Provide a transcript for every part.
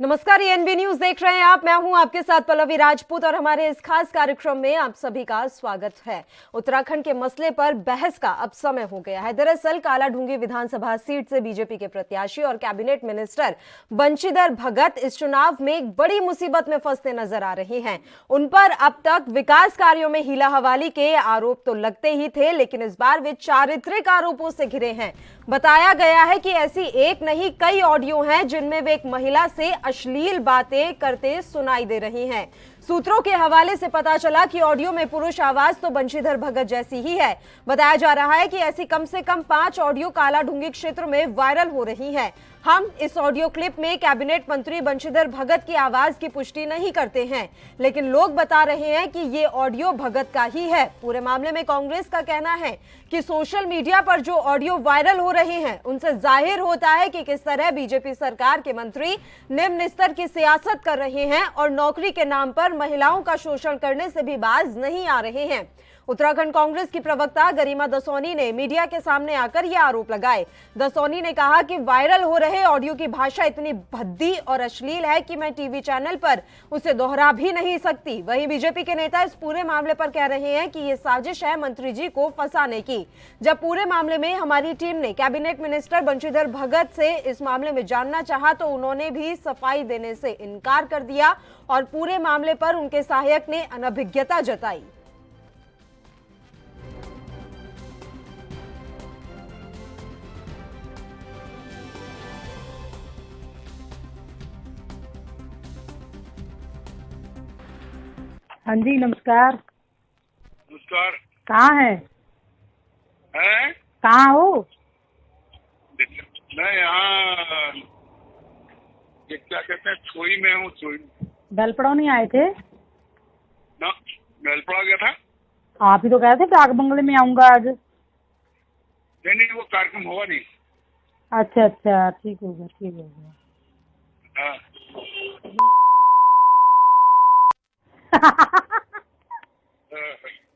नमस्कार, ये NB news देख रहे हैं आप। मैं हूं आपके साथ पल्लवी राजपूत और हमारे इस खास कार्यक्रम में आप सभी का स्वागत है। उत्तराखंड के मसले पर बहस का अब समय हो गया है। दरअसल कालाढूंगी विधानसभा सीट से बीजेपी के प्रत्याशी और कैबिनेट मिनिस्टर बंशीधर भगत इस चुनाव में एक बड़ी मुसीबत में फंसते नजर आ रहे हैं। उन पर अब तक विकास कार्यों में हीला हवाली के आरोप तो लगते ही थे, लेकिन इस बार वे चारित्रिक आरोपों से घिरे हैं। बताया गया है कि ऐसी एक नहीं कई ऑडियो हैं जिनमें वे एक महिला से अश्लील बातें करते सुनाई दे रही हैं। सूत्रों के हवाले से पता चला कि ऑडियो में पुरुष आवाज तो बंशीधर भगत जैसी ही है। बताया जा रहा है कि ऐसी कम से कम 5 ऑडियो कालाढूंगी क्षेत्र में वायरल हो रही हैं। हम इस ऑडियो क्लिप में कैबिनेट मंत्री बंशीधर भगत की आवाज की पुष्टि नहीं करते हैं, लेकिन लोग बता रहे हैं कि ये ऑडियो भगत का ही है। पूरे मामले में कांग्रेस का कहना है कि सोशल मीडिया पर जो ऑडियो वायरल हो रहे हैं उनसे जाहिर होता है कि किस तरह बीजेपी सरकार के मंत्री निम्न स्तर की सियासत कर रहे हैं और नौकरी के नाम पर महिलाओं का शोषण करने से भी बाज नहीं आ रहे हैं। उत्तराखंड कांग्रेस की प्रवक्ता गरिमा दसौनी ने मीडिया के सामने आकर यह आरोप लगाए। दसौनी ने कहा कि वायरल हो रहे ऑडियो की भाषा इतनी भद्दी और अश्लील है कि मैं टीवी चैनल पर उसे दोहरा भी नहीं सकती। वहीं बीजेपी के नेता इस पूरे मामले पर कह रहे हैं कि यह साजिश है मंत्री जी को फंसाने की। जब पूरे मामले में हमारी टीम ने कैबिनेट मिनिस्टर बंशीधर भगत से इस मामले में जानना चाहा तो उन्होंने भी सफाई देने से इनकार कर दिया और पूरे मामले पर उनके सहायक ने अनभिज्ञता जताई। हाँ जी, नमस्कार। नमस्कार। कहाँ है? कहाँ हो? मैं यहाँ ये क्या कहते हैं, छोई में हूँ। छोई बेलपड़ाव नहीं आए थे? ना, बेलपड़ा गया था। आप ही तो कह रहे थे डाक बंगले में आऊंगा आज। नहीं, वो कार्यक्रम होगा नहीं। अच्छा अच्छा, ठीक हो गया, ठीक हो गया। हाँ।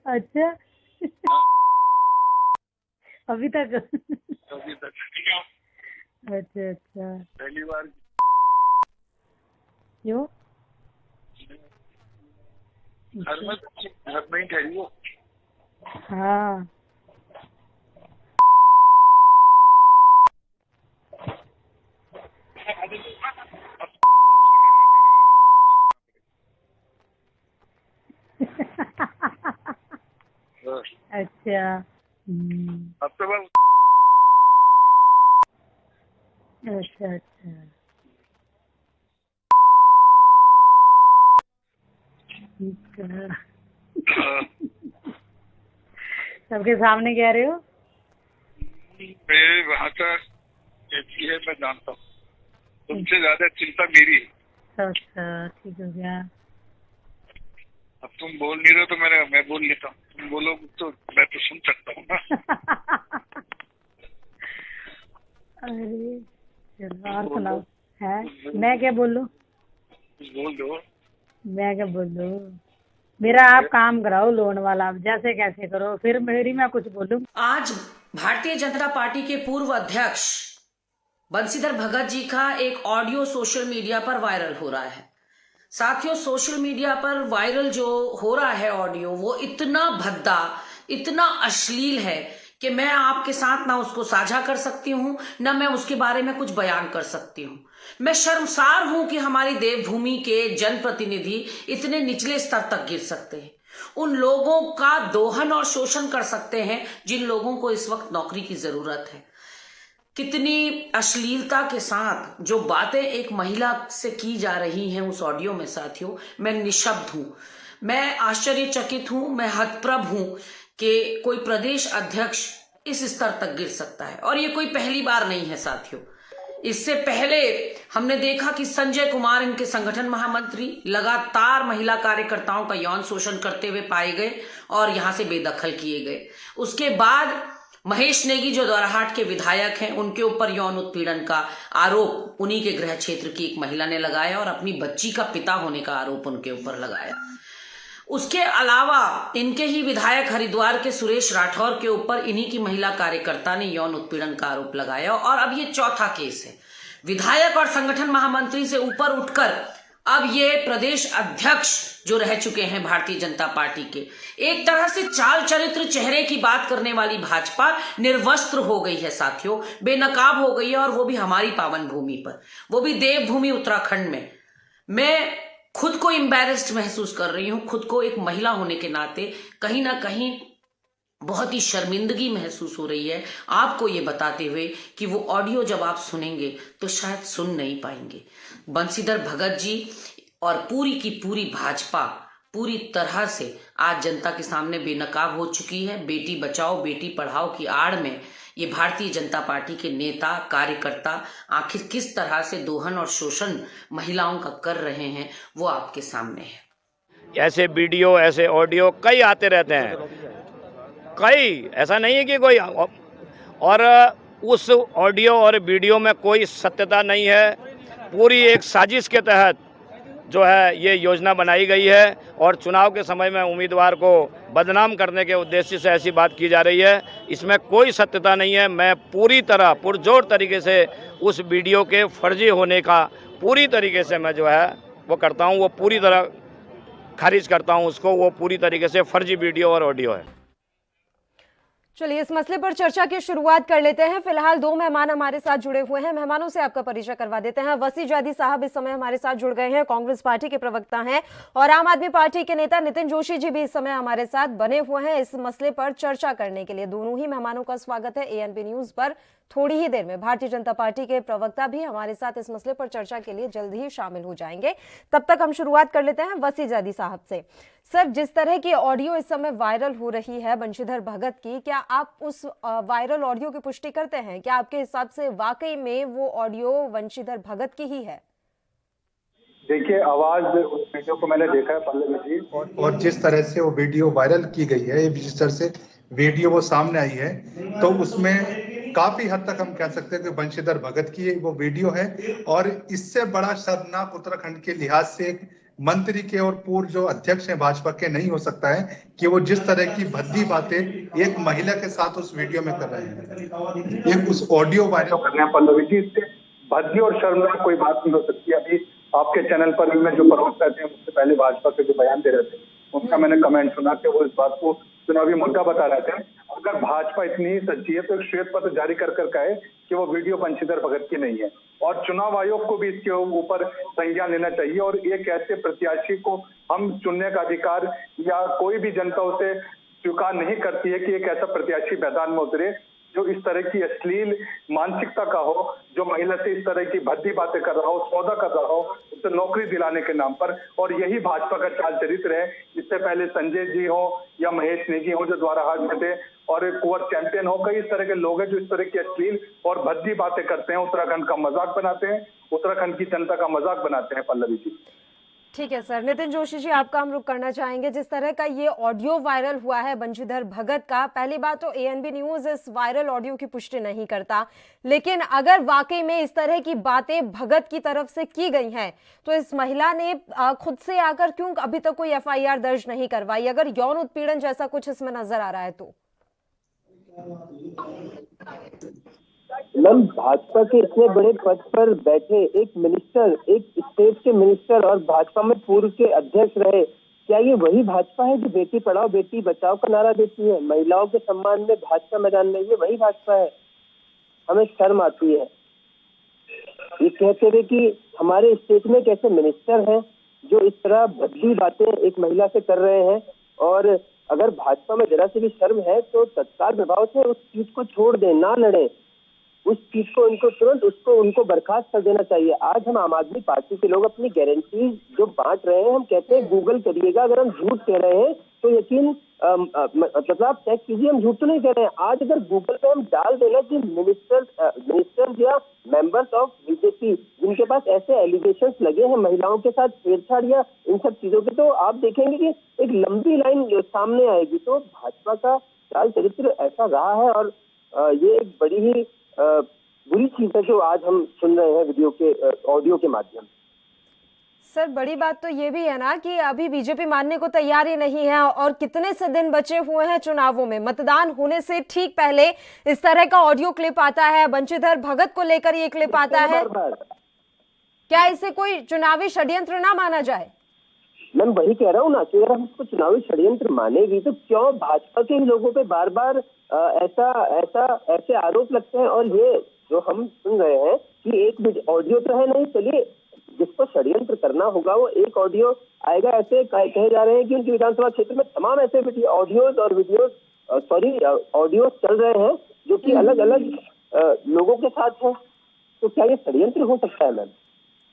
अच्छा। अभी तक अच्छा अच्छा, पहली बार। क्यों? घर में ही ठहरी हो? हाँ। अच्छा। अब तो बस। अच्छा अच्छा, ठीक है। सबके सामने कह रहे हो? मेरे वहाँ का कैसी है मैं जानता हूँ। तुमसे ज्यादा चिंता मेरी है। अच्छा, ठीक हो गया। अब तुम बोल नहीं रहे तो मैं बोल लेता हूँ। तुम बोलो तो मैं तो सुन सकता हूँ ना। अरे चलो, और सुनाओ। है मैं क्या बोलूं? बोल दो। मैं क्या बोलूं? मेरा आप काम कराओ लोन वाला, जैसे कैसे करो, फिर मेरी मैं कुछ बोलूं? आज भारतीय जनता पार्टी के पूर्व अध्यक्ष बंशीधर भगत जी का एक ऑडियो सोशल मीडिया पर वायरल हो रहा है। साथियों, सोशल मीडिया पर वायरल जो हो रहा है ऑडियो, वो इतना भद्दा, इतना अश्लील है कि मैं आपके साथ ना उसको साझा कर सकती हूं, ना मैं उसके बारे में कुछ बयान कर सकती हूं। मैं शर्मसार हूं कि हमारी देवभूमि के जनप्रतिनिधि इतने निचले स्तर तक गिर सकते हैं, उन लोगों का दोहन और शोषण कर सकते हैं जिन लोगों को इस वक्त नौकरी की जरूरत है। कितनी अश्लीलता के साथ जो बातें एक महिला से की जा रही हैं उस ऑडियो में, साथियों, मैं निशब्द हूं, मैं आश्चर्यचकित हूं, मैं हतप्रभ हूं कि कोई प्रदेश अध्यक्ष इस स्तर तक गिर सकता है। और ये कोई पहली बार नहीं है साथियों। इससे पहले हमने देखा कि संजय कुमार, इनके संगठन महामंत्री, लगातार महिला कार्यकर्ताओं का यौन शोषण करते हुए पाए गए और यहां से बेदखल किए गए। उसके बाद महेश नेगी जो द्वाराहाट के विधायक हैं, उनके ऊपर यौन उत्पीड़न का आरोप उन्हीं के गृह क्षेत्र की एक महिला ने लगाया और अपनी बच्ची का पिता होने का आरोप उनके ऊपर लगाया। उसके अलावा इनके ही विधायक हरिद्वार के सुरेश राठौर के ऊपर इन्हीं की महिला कार्यकर्ता ने यौन उत्पीड़न का आरोप लगाया और अब ये चौथा केस है। विधायक और संगठन महामंत्री से ऊपर उठकर अब ये प्रदेश अध्यक्ष जो रह चुके हैं भारतीय जनता पार्टी के, एक तरह से चाल चरित्र चेहरे की बात करने वाली भाजपा निर्वस्त्र हो गई है साथियों, बेनकाब हो गई है, और वो भी हमारी पावन भूमि पर, वो भी देवभूमि उत्तराखंड में। मैं खुद को एम्बैरेस्ड महसूस कर रही हूं, खुद को एक महिला होने के नाते कहीं ना कहीं बहुत ही शर्मिंदगी महसूस हो रही है आपको ये बताते हुए कि वो ऑडियो जब आप सुनेंगे तो शायद सुन नहीं पाएंगे। बंशीधर भगत जी और पूरी की पूरी भाजपा पूरी तरह से आज जनता के सामने बेनकाब हो चुकी है। बेटी बचाओ बेटी पढ़ाओ की आड़ में ये भारतीय जनता पार्टी के नेता कार्यकर्ता आखिर किस तरह से दोहन और शोषण महिलाओं का कर रहे हैं वो आपके सामने है। ऐसे वीडियो ऐसे ऑडियो कई आते रहते हैं, कई, ऐसा नहीं है कि कोई, और उस ऑडियो और वीडियो में कोई सत्यता नहीं है। पूरी एक साजिश के तहत जो है ये योजना बनाई गई है और चुनाव के समय में उम्मीदवार को बदनाम करने के उद्देश्य से ऐसी बात की जा रही है। इसमें कोई सत्यता नहीं है। मैं पूरी तरह पुरजोर तरीके से उस वीडियो के फर्जी होने का पूरी तरीके से मैं जो है वो करता हूँ, वो पूरी तरह खारिज करता हूँ उसको। वो पूरी तरीके से फर्जी वीडियो और ऑडियो है। चलिए इस मसले पर चर्चा की शुरुआत कर लेते हैं। फिलहाल दो मेहमान हमारे साथ जुड़े हुए हैं, मेहमानों से आपका परिचय करवा देते हैं। वसी जादी साहब इस समय हमारे साथ जुड़ गए हैं, कांग्रेस पार्टी के प्रवक्ता हैं, और आम आदमी पार्टी के नेता नितिन जोशी जी भी इस समय हमारे साथ बने हुए हैं इस मसले पर चर्चा करने के लिए। दोनों ही मेहमानों का स्वागत है एएनपी न्यूज पर। थोड़ी ही देर में भारतीय जनता पार्टी के प्रवक्ता भी हमारे साथ इस मसले पर चर्चा के लिए जल्द ही शामिल हो जाएंगे। तब तक हम शुरुआत कर लेते हैं वसी जादी साहब से। सर, जिस तरह की ऑडियो इस समय वायरल हो रही है बंशीधर भगत की, क्या आप उस वायरल ऑडियो की पुष्टि करते हैं? क्या आपके हिसाब से वाकई में वो ऑडियो बंशीधर भगत की ही है? देखिए, आवाज उस वीडियो को मैंने देखा है पल्लवी जी, और जिस तरह से वो वीडियो वायरल की गई है, जिस तरह से वीडियो वो सामने आई है, तो उसमें काफी हद तक हम कह सकते हैं कि बंशीधर भगत की वो वीडियो है। और इससे बड़ा शर्मनाक उत्तराखंड के लिहाज से एक मंत्री के और पूर्व जो अध्यक्ष हैं भाजपा के नहीं हो सकता है कि वो जिस तरह की भद्दी बातें एक महिला के साथ उस वीडियो में कर रहे हैं, एक उस ऑडियो वायरल कर रहे हैं। पल्लवी जी, इससे भद्दी और शर्मनाक कोई बात नहीं हो सकती। अभी आपके चैनल पर भी मैं जो प्रवक्ता थे उससे पहले भाजपा के जो बयान दे रहे थे उनका मैंने कमेंट सुना कि वो इस बात को चुनावी मुद्दा बता रहे थे। अगर भाजपा इतनी ही सच्ची है तो एक श्वेत पत्र जारी कर कहे कि वो वीडियो बंशीधर भगत की नहीं है, और चुनाव आयोग को भी इसके ऊपर संज्ञान लेना चाहिए। और एक ऐसे प्रत्याशी को हम चुनने का अधिकार या कोई भी जनता उसे स्वीकार नहीं करती है कि एक ऐसा प्रत्याशी मैदान में उतरे जो इस तरह की अश्लील मानसिकता का हो, जो महिला से इस तरह की भद्दी बातें कर रहा हो, सौदा कर रहा हो उसे नौकरी दिलाने के नाम पर। और यही भाजपा का चाल चरित्र है। इससे पहले संजय जी हो या महेश नेगी हो जो द्वारा हाथ में थे, और कुंवर चैंपियन हो, कई इस तरह के लोग हैं जो इस तरह की अश्लील और भद्दी बातें करते हैं, उत्तराखंड का मजाक बनाते हैं, उत्तराखंड की जनता का मजाक बनाते हैं। पल्लवी जी, ठीक है सर। नितिन जोशी जी, आपका हम रुख करना चाहेंगे। जिस तरह का ये ऑडियो वायरल हुआ है बंशीधर भगत का, पहली बात तो एएनबी न्यूज इस वायरल ऑडियो की पुष्टि नहीं करता, लेकिन अगर वाकई में इस तरह की बातें भगत की तरफ से की गई हैं तो इस महिला ने खुद से आकर क्यों अभी तक कोई एफआईआर दर्ज नहीं करवाई, अगर यौन उत्पीड़न जैसा कुछ इसमें नजर आ रहा है तो? मैम, भाजपा के इतने बड़े पद पर बैठे एक मिनिस्टर, एक स्टेट के मिनिस्टर और भाजपा में पूर्व के अध्यक्ष रहे, क्या ये वही भाजपा है जो बेटी पढ़ाओ बेटी बचाओ का नारा देती है, महिलाओं के सम्मान में भाजपा मैदान में? ये वही भाजपा है? हमें शर्म आती है ये कहते हुए कि हमारे स्टेट में कैसे मिनिस्टर हैं जो इस तरह भद्दी बातें एक महिला से कर रहे हैं। और अगर भाजपा में जरा सी भी शर्म है तो तत्काल प्रभाव से उस चीज को छोड़ दें, ना लड़े उस चीज को, उनको तुरंत उनको बर्खास्त कर देना चाहिए। आज हम आम आदमी पार्टी के लोग अपनी गारंटी जो बांट रहे हैं, हम कहते हैं गूगल करिएगा, अगर हम झूठ कह रहे हैं तो यकीन मतलब आप चेक कीजिए, हम झूठ तो नहीं कह रहे हैं। आज अगर गूगल पे हम डाल देना कि मिनिस्टर या मेंबर्स ऑफ बीजेपी जिनके पास ऐसे एलिगेशंस लगे हैं महिलाओं के साथ छेड़छाड़ या इन सब चीजों के, तो आप देखेंगे कि एक लंबी लाइन सामने आएगी। तो भाजपा का चाल चरित्र ऐसा रहा है, और ये एक बड़ी ही बुरी चीज है जो आज हम सुन रहे हैं वीडियो के ऑडियो के माध्यम। सर बड़ी बात तो ये भी है ना कि अभी बीजेपी मानने को तैयार ही नहीं है और कितने से दिन बचे हुए हैं चुनावों में। मतदान होने से ठीक पहले इस तरह का ऑडियो क्लिप आता है, बंशीधर भगत को लेकर ये क्लिप आता है। क्या इसे कोई चुनावी षड्यंत्र ना माना जाए? मैं वही कह रहा हूँ ना कि अगर हम इसको चुनावी षड्यंत्र मानेगी तो क्यों भाजपा के लोगों पे बार बार ऐसे आरोप लगते हैं। और ये जो हम सुन रहे हैं कि एक ऑडियो तो है नहीं, चलिए जिसको षड्यंत्र करना होगा वो एक ऑडियो आएगा। ऐसे कहे जा रहे हैं कि उनके विधानसभा क्षेत्र में तमाम ऐसे ऑडियोज और ऑडियोज चल रहे हैं जो कि अलग अलग लोगों के साथ है। तो क्या ये षड्यंत्र हो सकता है? मैम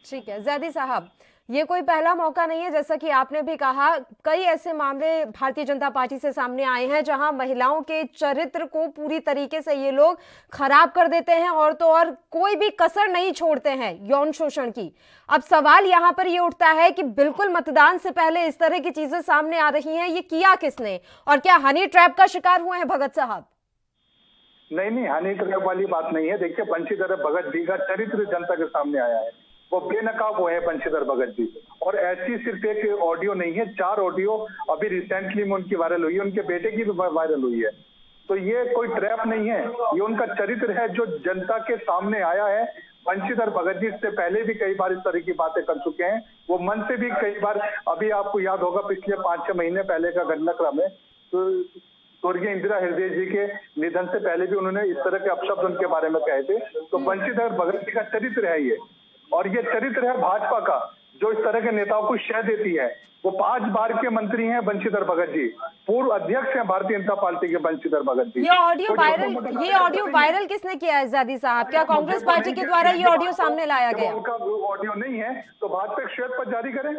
ठीक है जैदी साहब, ये कोई पहला मौका नहीं है। जैसा कि आपने भी कहा, कई ऐसे मामले भारतीय जनता पार्टी से सामने आए हैं जहां महिलाओं के चरित्र को पूरी तरीके से ये लोग खराब कर देते हैं और तो और कोई भी कसर नहीं छोड़ते हैं यौन शोषण की। अब सवाल यहां पर ये उठता है कि बिल्कुल मतदान से पहले इस तरह की चीजें सामने आ रही हैं, ये किया किसने और क्या हनी ट्रैप का शिकार हुए हैं भगत साहब? नहीं, हनी ट्रैप वाली बात नहीं है। देखिए, बंशीधर भगत जी का चरित्र जनता के सामने आया है। वो बेनकाब हुए हैं बंशीधर भगत जी, और ऐसी सिर्फ एक ऑडियो नहीं है, 4 ऑडियो अभी रिसेंटली में उनकी वायरल हुई है, उनके बेटे की भी वायरल हुई है। तो ये कोई ट्रैप नहीं है, ये उनका चरित्र है जो जनता के सामने आया है। बंशीधर भगत जी इससे पहले भी कई बार इस तरह की बातें कर चुके हैं। वो मन से भी कई बार, अभी आपको याद होगा पिछले 5-6 महीने पहले का घटनाक्रम है, तो स्वर्गीय इंदिरा हृदय जी के निधन से पहले भी उन्होंने इस तरह के अपशब्द उनके बारे में कहे थे। तो बंशीधर भगत जी का चरित्र है ये, और ये चरित्र है भाजपा का जो इस तरह के नेताओं को शह देती है। वो 5 बार के मंत्री हैं बंशीधर भगत जी, पूर्व अध्यक्ष हैं भारतीय जनता पार्टी के बंशीधर भगत जी। ये ऑडियो वायरल किसने किया है ज़ैदी साहब? क्या कांग्रेस पार्टी के द्वारा ये ऑडियो सामने लाया गया? उनका ऑडियो नहीं है तो भाजपा श्वेत पत्र जारी करें।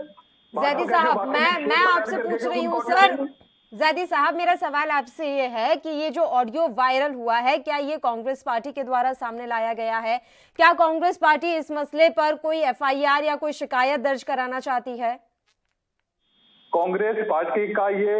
ज़ैदी साहब, मैं आपसे पूछ रही हूँ सर, ज़ैदी साहब मेरा सवाल आपसे ये है कि ये जो ऑडियो वायरल हुआ है, क्या ये कांग्रेस पार्टी के द्वारा सामने लाया गया है? क्या कांग्रेस पार्टी इस मसले पर कोई FIR या कोई शिकायत दर्ज कराना चाहती है? कांग्रेस पार्टी का ये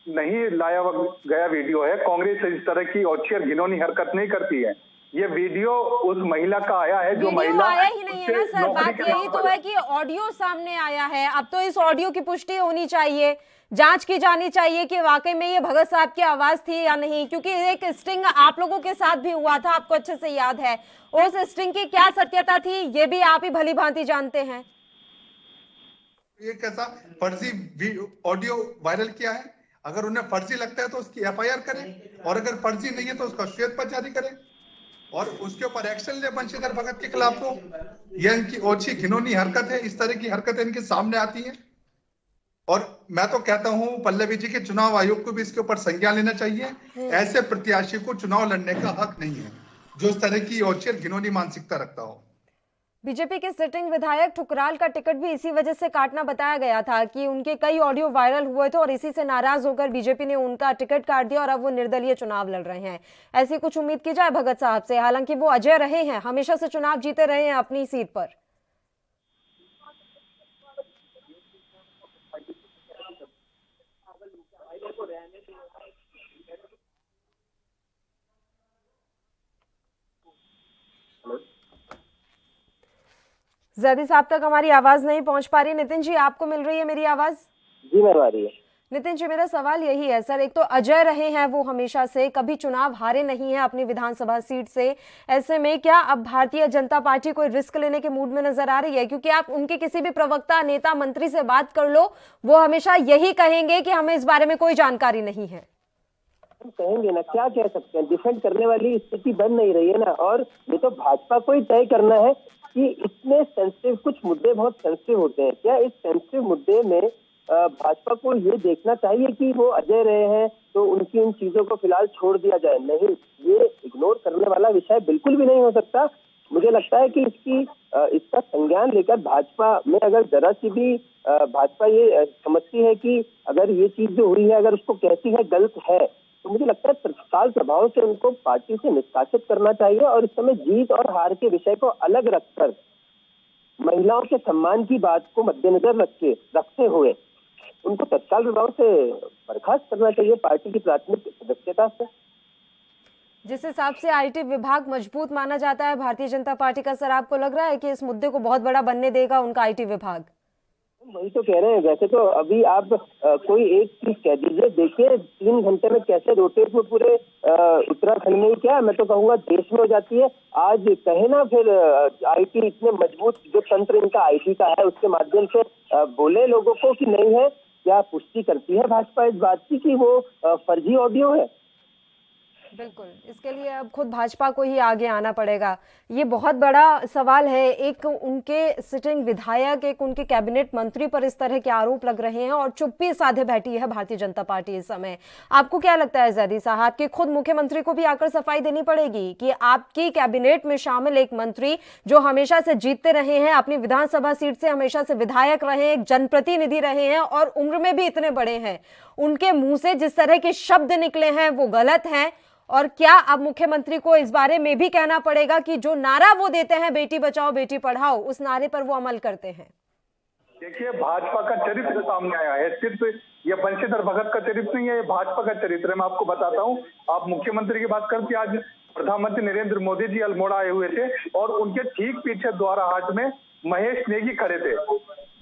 नहीं लाया गया वीडियो है। कांग्रेस इस तरह की औचित्य और घिनौनी हरकत नहीं करती है। ये वीडियो उस महिला का आया है जो महिला आया ही नहीं है ना सर, बात यही तो है कि ऑडियो सामने आया है। अब तो इस ऑडियो की पुष्टि होनी चाहिए, जांच की जानी चाहिए कि वाकई में ये भगत साहब की आवाज थी या नहीं, क्योंकि एक स्टिंग आप लोगों के साथ भी हुआ था, आपको अच्छे से याद है। उस स्टिंग की क्या सत्यता थी ये भी आप ही भली भांति जानते हैं। ये कैसा फर्जी ऑडियो वायरल किया है? अगर उन्हें फर्जी लगता है तो उसकी FIR करें, और अगर फर्जी नहीं है तो उसका श्वेत पत्र जारी करें और उसके ऊपर एक्शन ले बंशीधर भगत के खिलाफ। को यह इनकी ओछी घिनौनी हरकत है, इस तरह की हरकतें इनके सामने आती हैं। और मैं तो कहता हूं पल्लवी जी के चुनाव आयोग को भी इसके ऊपर संज्ञान लेना चाहिए। ऐसे प्रत्याशी को चुनाव लड़ने का हक नहीं है जो इस तरह की ओछी घिनौनी मानसिकता रखता हो। बीजेपी के सिटिंग विधायक ठुकराल का टिकट भी इसी वजह से काटना बताया गया था कि उनके कई ऑडियो वायरल हुए थे और इसी से नाराज होकर बीजेपी ने उनका टिकट काट दिया और अब वो निर्दलीय चुनाव लड़ रहे हैं। ऐसी कुछ उम्मीद की जाए भगत साहब से? हालांकि वो अजय रहे हैं, हमेशा से चुनाव जीते रहे हैं अपनी सीट पर। ज़ैदी साहब तक हमारी आवाज नहीं पहुंच पा रही। नितिन जी, आपको मिल रही है मेरी आवाज? जी मिल रही है। नितिन जी, मेरा सवाल यही है सर, एक तो अजय रहे हैं वो हमेशा से, कभी चुनाव हारे नहीं है अपनी विधानसभा सीट से। ऐसे में क्या अब भारतीय जनता पार्टी कोई रिस्क लेने के मूड में नजर आ रही है? क्योंकि आप उनके किसी भी प्रवक्ता, नेता, मंत्री से बात कर लो, वो हमेशा यही कहेंगे कि हमें इस बारे में कोई जानकारी नहीं है। कहेंगे ना, क्या कह सकते हैं, डिफेंड करने वाली स्थिति बन नहीं रही है ना। और ये तो भाजपा को ही तय करना है कि इतने सेंसिटिव, कुछ मुद्दे बहुत सेंसिटिव होते हैं, क्या इस सेंसिटिव मुद्दे में भाजपा को ये देखना चाहिए कि वो अजय रहे हैं तो उनकी इन चीजों को फिलहाल छोड़ दिया जाए? नहीं, ये इग्नोर करने वाला विषय बिल्कुल भी नहीं हो सकता। मुझे लगता है कि इसका संज्ञान लेकर भाजपा में अगर जरा सी भी भाजपा ये समझती है कि अगर ये चीज जो हुई है अगर उसको कहती है गलत है, तो मुझे लगता है तत्काल प्रभाव से उनको पार्टी से निष्कासित करना चाहिए। और इस समय जीत और हार के विषय को अलग रखकर महिलाओं के सम्मान की बात को मद्देनजर रखते हुए उनको तत्काल प्रभाव से बर्खास्त करना चाहिए पार्टी की प्राथमिक सदस्यता से। जिस हिसाब से IT विभाग मजबूत माना जाता है भारतीय जनता पार्टी का, सर आपको लग रहा है कि इस मुद्दे को बहुत बड़ा बनने देगा उनका IT विभाग? वही तो कह रहे हैं। वैसे तो अभी आप कोई एक चीज कह दीजिए, देखिए 3 घंटे में कैसे रोटेट में पूरे उत्तराखंड में ही क्या, मैं तो कहूँगा देश में हो जाती है। आज कहे ना फिर आईटी इतने मजबूत जो तंत्र इनका आईटी का है, उसके माध्यम से बोले लोगों को कि नहीं है, क्या पुष्टि करती है भाजपा इस बात की कि वो फर्जी ऑडियो है? बिल्कुल, इसके लिए अब खुद भाजपा को ही आगे आना पड़ेगा। ये बहुत बड़ा सवाल है। एक उनके सिटिंग विधायक, एक उनके कैबिनेट मंत्री पर इस तरह के आरोप लग रहे हैं और चुप्पी साधे बैठी है भारतीय जनता पार्टी इस समय। आपको क्या लगता है जैदी साहब कि खुद मुख्यमंत्री को भी आकर सफाई देनी पड़ेगी कि आपकी कैबिनेट में शामिल एक मंत्री जो हमेशा से जीतते रहे हैं, अपनी विधानसभा सीट से हमेशा से विधायक रहे, एक जनप्रतिनिधि रहे हैं और उम्र में भी इतने बड़े हैं, उनके मुंह से जिस तरह के शब्द निकले हैं वो गलत हैं? और क्या अब मुख्यमंत्री को इस बारे में भी कहना पड़ेगा कि जो नारा वो देते हैं बेटी बचाओ बेटी पढ़ाओ, उस नारे पर वो अमल करते हैं? देखिए, भाजपा का चरित्र सामने आया है। सिर्फ ये बंशीधर भगत का चरित्र नहीं है, ये भाजपा का चरित्र है। मैं आपको बताता हूँ। आप मुख्यमंत्री की बात करते, आज प्रधानमंत्री नरेंद्र मोदी जी अल्मोड़ा आए हुए थे और उनके ठीक पीछे द्वारा हाट में महेश नेगी खड़े थे।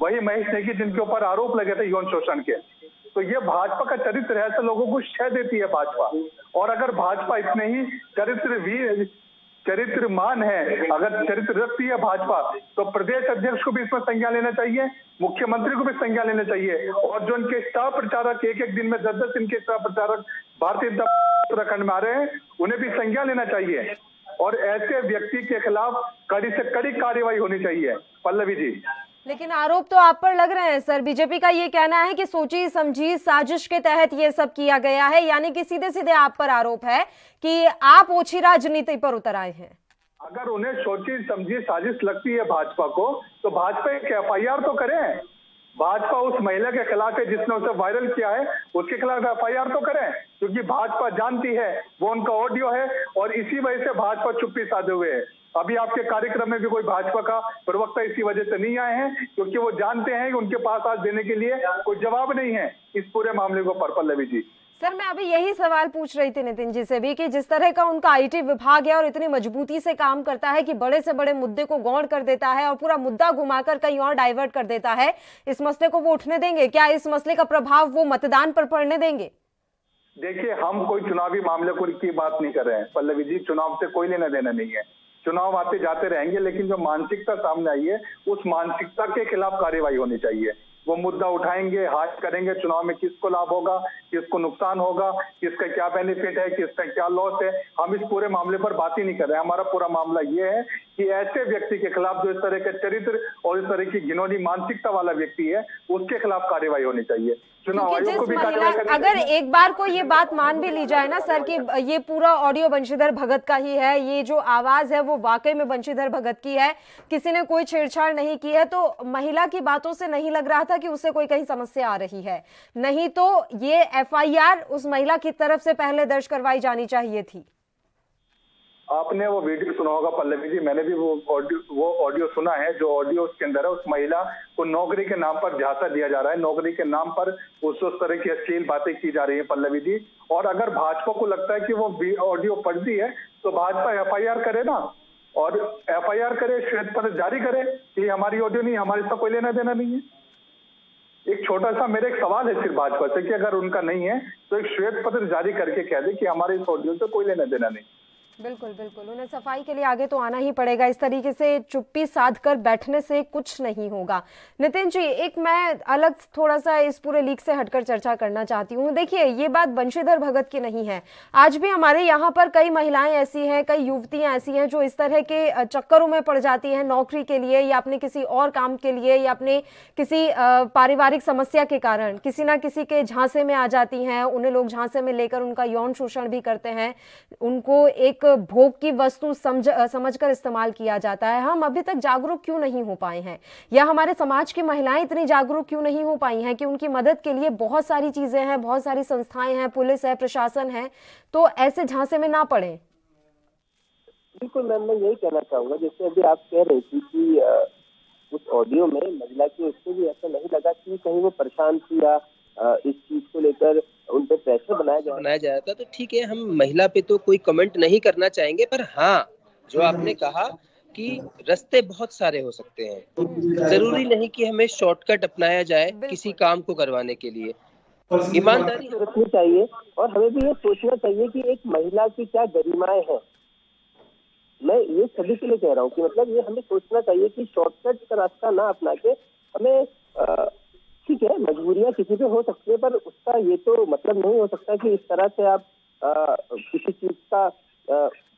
वही महेश नेगी जिनके ऊपर आरोप लगे थे यौन शोषण के। तो ये भाजपा का चरित्र है, ऐसे लोगों को शह देती है भाजपा। और अगर भाजपा इतने ही चरित्रमान है, अगर चरित्र रखती है भाजपा, तो प्रदेश अध्यक्ष को भी इसमें संज्ञान लेना चाहिए, मुख्यमंत्री को भी संज्ञान लेना चाहिए। और जो इनके स्टार प्रचारक एक एक दिन में 10-10 इनके स्टार प्रचारक भारतीय जनता उत्तराखंड में आ रहे हैं, उन्हें भी संज्ञान लेना चाहिए और ऐसे व्यक्ति के खिलाफ कड़ी से कड़ी कार्रवाई होनी चाहिए। पल्लवी जी, लेकिन आरोप तो आप पर लग रहे हैं सर। बीजेपी का ये कहना है कि सोची समझी साजिश के तहत ये सब किया गया है, यानी कि सीधे सीधे आप पर आरोप है कि आप ओछी राजनीति पर उतर आए हैं। अगर उन्हें सोची समझी साजिश लगती है भाजपा को, तो भाजपा एक FIR तो करें। भाजपा उस महिला के खिलाफ है जिसने उसे वायरल किया है, उसके खिलाफ FIR तो करें, क्योंकि भाजपा जानती है वो उनका ऑडियो है और इसी वजह से भाजपा चुप्पी साधे हुए है। अभी आपके कार्यक्रम में भी कोई भाजपा का प्रवक्ता इसी वजह से नहीं आए हैं, क्योंकि वो जानते हैं कि उनके पास आज देने के लिए कोई जवाब नहीं है इस पूरे मामले को। पल्लवी जी, सर मैं अभी यही सवाल पूछ रही थी नितिन जी से भी कि जिस तरह का उनका IT विभाग है और इतनी मजबूती से काम करता है कि बड़े से बड़े मुद्दे को गौड़ कर देता है और पूरा मुद्दा घुमाकर कहीं और डाइवर्ट कर देता है, इस मसले को वो उठने देंगे? क्या इस मसले का प्रभाव वो मतदान पर पड़ने देंगे? देखिए, हम कोई चुनावी मामले की बात नहीं कर रहे हैं पल्लवी जी। चुनाव से कोई लेना देना नहीं है। चुनाव आते जाते रहेंगे, लेकिन जो मानसिकता सामने आई है उस मानसिकता के खिलाफ कार्रवाई होनी चाहिए। वो मुद्दा उठाएंगे, हाथ करेंगे, चुनाव में किसको लाभ होगा, किसको नुकसान होगा, किसका क्या बेनिफिट है, किसका क्या लॉस है, हम इस पूरे मामले पर बात ही नहीं कर रहे हैं। हमारा पूरा मामला ये है कि ऐसे व्यक्ति के खिलाफ जो इस तरह के चरित्र और इस तरह की घिनौनी मानसिकता वाला व्यक्ति है, उसके खिलाफ कार्रवाई होनी चाहिए। चुनाव आयोग को भी अगर एक बार को ये बात मान भी ली जाए ना सर कि ये पूरा ऑडियो बंशीधर भगत का ही है, ये जो आवाज है वो वाकई में बंशीधर भगत की है, किसी ने कोई छेड़छाड़ नहीं की है, तो महिला की बातों से नहीं लग रहा था कि उसे कोई कहीं समस्या आ रही है। नहीं तो ये FIR उस महिला की तरफ से पहले दर्ज करवाई जानी चाहिए थी। आपने वो वीडियो सुना होगा पल्लवी जी, मैंने भी वो ऑडियो सुना है। जो ऑडियो उसके अंदर है, उस महिला को नौकरी के नाम पर झांसा दिया जा रहा है, नौकरी के नाम पर उस तरह की अश्लील बातें की जा रही है पल्लवी जी। और अगर भाजपा को लगता है कि वो ऑडियो फर्जी है, तो भाजपा FIR करे ना, और FIR करे, श्वेत पत्र जारी करे कि हमारी ऑडियो नहीं, हमारे साथ कोई लेना देना नहीं है। एक छोटा सा मेरा एक सवाल है सिर्फ भाजपा से कि अगर उनका नहीं है तो एक श्वेत पत्र जारी करके कह दे कि हमारे इस ऑडियो से कोई लेना देना नहीं। बिल्कुल बिल्कुल, उन्हें सफाई के लिए आगे तो आना ही पड़ेगा। इस तरीके से चुप्पी साध कर बैठने से कुछ नहीं होगा। नितिन जी, एक मैं अलग थोड़ा सा इस पूरे लीक से हटकर चर्चा करना चाहती हूँ। देखिए, ये बात बंशीधर भगत की नहीं है। आज भी हमारे यहाँ पर कई महिलाएं ऐसी हैं, कई युवतियां ऐसी हैं जो इस तरह के चक्करों में पड़ जाती हैं नौकरी के लिए या अपने किसी और काम के लिए या अपने किसी पारिवारिक समस्या के कारण किसी ना किसी के झांसे में आ जाती हैं। उन्हें लोग झांसे में लेकर उनका यौन शोषण भी करते हैं, उनको एक भोग की वस्तु समझकर इस्तेमाल किया जाता है। हम अभी तक जागरूक क्यों नहीं हो पाए हैं, या हमारे समाज की महिलाएं इतनी जागरूक क्यों नहीं हो पाई हैं कि उनकी मदद के लिए बहुत सारी चीजें हैं, बहुत सारी संस्थाएं हैं, पुलिस है, प्रशासन है, तो ऐसे झांसे में ना पड़े? बिल्कुल मैम, मैं यही कहना चाहूंगा, जैसे अभी आप कह रही थी कि उस ऑडियो में महिला की, उसको भी ऐसा नहीं लगा कि कहीं वो परेशान थी या इस चीज को लेकर उन पे प्रेशर बनाया जा रहा था। तो ठीक है, हम महिला पे तो कोई कमेंट नहीं करना चाहेंगे, पर हाँ, जो आपने कहा कि रास्ते बहुत सारे हो सकते हैं, जरूरी नहीं कि हमें शॉर्टकट अपनाया जाए किसी काम को करवाने के लिए। ईमानदारी रखनी चाहिए और हमें भी ये सोचना चाहिए कि एक महिला की क्या गरिमाएं हैं। मैं ये सभी के लिए कह रहा हूँ कि मतलब ये हमें सोचना चाहिए कि शॉर्टकट का रास्ता ना अपना के हमें ठीक है, मजबूरियां किसी पे हो सकती है, पर उसका ये तो मतलब नहीं हो सकता कि इस तरह से आप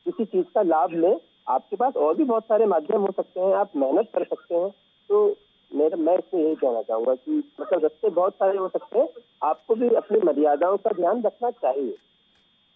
किसी चीज का लाभ लें। आपके पास और भी बहुत सारे माध्यम हो सकते हैं, आप मेहनत कर सकते हैं। तो मैं इसमें यही कहना चाहूंगा कि मतलब रास्ते बहुत सारे हो सकते हैं, आपको भी अपनी मर्यादाओं का ध्यान रखना चाहिए।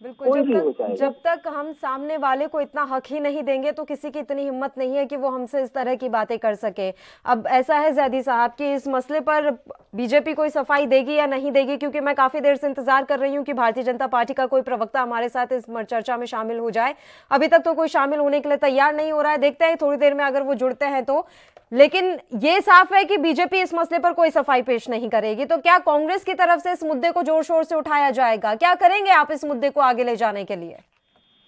बिल्कुल, जब तक हम सामने वाले को इतना हक ही नहीं देंगे तो किसी की इतनी हिम्मत नहीं है कि वो हमसे इस तरह की बातें कर सके। अब ऐसा है ज़ैदी साहब कि इस मसले पर बीजेपी कोई सफाई देगी या नहीं देगी, क्योंकि मैं काफी देर से इंतजार कर रही हूं कि भारतीय जनता पार्टी का कोई प्रवक्ता हमारे साथ इस चर्चा में शामिल हो जाए। अभी तक तो कोई शामिल होने के लिए तैयार नहीं हो रहा है। देखते हैं थोड़ी देर में अगर वो जुड़ते हैं तो। लेकिन ये साफ है कि बीजेपी इस मसले पर कोई सफाई पेश नहीं करेगी। तो क्या कांग्रेस की तरफ से इस मुद्दे को जोर शोर से उठाया जाएगा? क्या करेंगे आप इस मुद्दे को आगे ले जाने के लिए?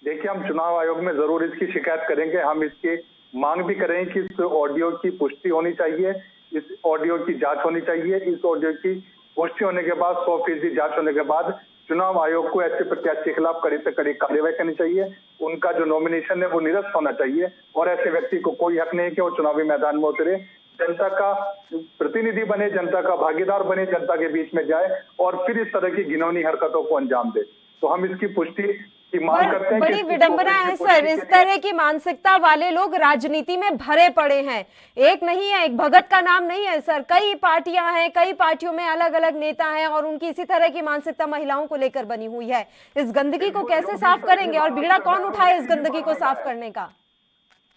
देखिए, हम चुनाव आयोग में जरूर इसकी शिकायत करेंगे। हम इसकी मांग भी करेंगे कि इस ऑडियो की पुष्टि होनी चाहिए, इस ऑडियो की जांच होनी चाहिए। इस ऑडियो की पुष्टि होने के बाद 100% जांच होने के बाद चुनाव आयोग को ऐसे प्रत्याशी के खिलाफ कड़ी से कड़ी कार्रवाई करनी चाहिए। उनका जो नॉमिनेशन है वो निरस्त होना चाहिए और ऐसे व्यक्ति को कोई हक नहीं है कि वो चुनावी मैदान में उतरे, जनता का प्रतिनिधि बने, जनता का भागीदार बने, जनता के बीच में जाए और फिर इस तरह की घिनौनी हरकतों को अंजाम दे। तो हम इसकी पुष्टि की मांग करते हैं। बड़ी विडंबना है सर, इस तरह की मानसिकता वाले लोग राजनीति में भरे पड़े हैं। एक नहीं है, एक भगत का नाम नहीं है सर, कई पार्टियां हैं, कई पार्टियों में अलग अलग नेता हैं और उनकी इसी तरह की मानसिकता महिलाओं को लेकर बनी हुई है। इस गंदगी को कैसे साफ करेंगे और बीड़ा कौन उठाए इस गंदगी को साफ करने का?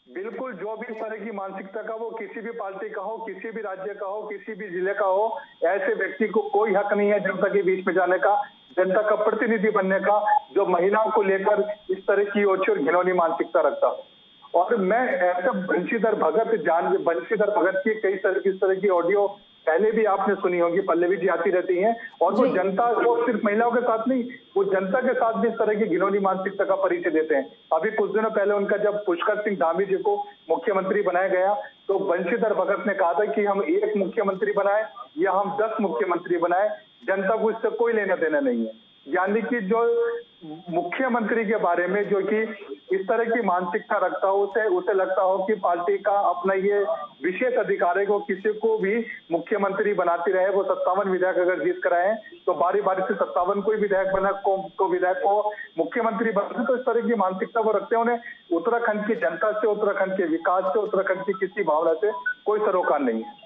बिल्कुल, जो भी इस तरह की मानसिकता का, वो किसी भी पार्टी का हो, किसी भी राज्य का हो, किसी भी जिले का हो, ऐसे व्यक्ति को कोई हक नहीं है जनता के बीच में जाने का, जनता का प्रतिनिधि बनने का, जो महिलाओं को लेकर इस तरह की ओछी और घिनौनी मानसिकता रखता। और मैं ऐसा बंशीधर भगत की कई तरह की ऑडियो पहले भी आपने सुनी होगी, पल्लवी जी आती रहती हैं और वो जनता को सिर्फ महिलाओं के साथ नहीं, वो जनता के साथ भी इस तरह की घिनौनी मानसिकता का परिचय देते हैं। अभी कुछ दिनों पहले उनका जब पुष्कर सिंह धामी जी को मुख्यमंत्री बनाया गया तो बंशीधर भगत ने कहा था कि हम 1 मुख्यमंत्री बनाए या हम 10 मुख्यमंत्री बनाए, जनता को इससे कोई लेना देना नहीं है। यानी कि जो मुख्यमंत्री के बारे में जो कि इस तरह की मानसिकता रखता हो, उसे लगता हो कि पार्टी का अपना ये विशेष अधिकार है कि वो किसी को भी मुख्यमंत्री बनाती रहे। वो 57 विधायक अगर जीत कर आए तो बारी बारी से 57 कोई विधायक को मुख्यमंत्री बनाते, तो इस तरह की मानसिकता वो रखते हैं। उन्हें उत्तराखंड की जनता से, उत्तराखंड के विकास से, उत्तराखंड की किसी भावना से कोई सरोकार नहीं है।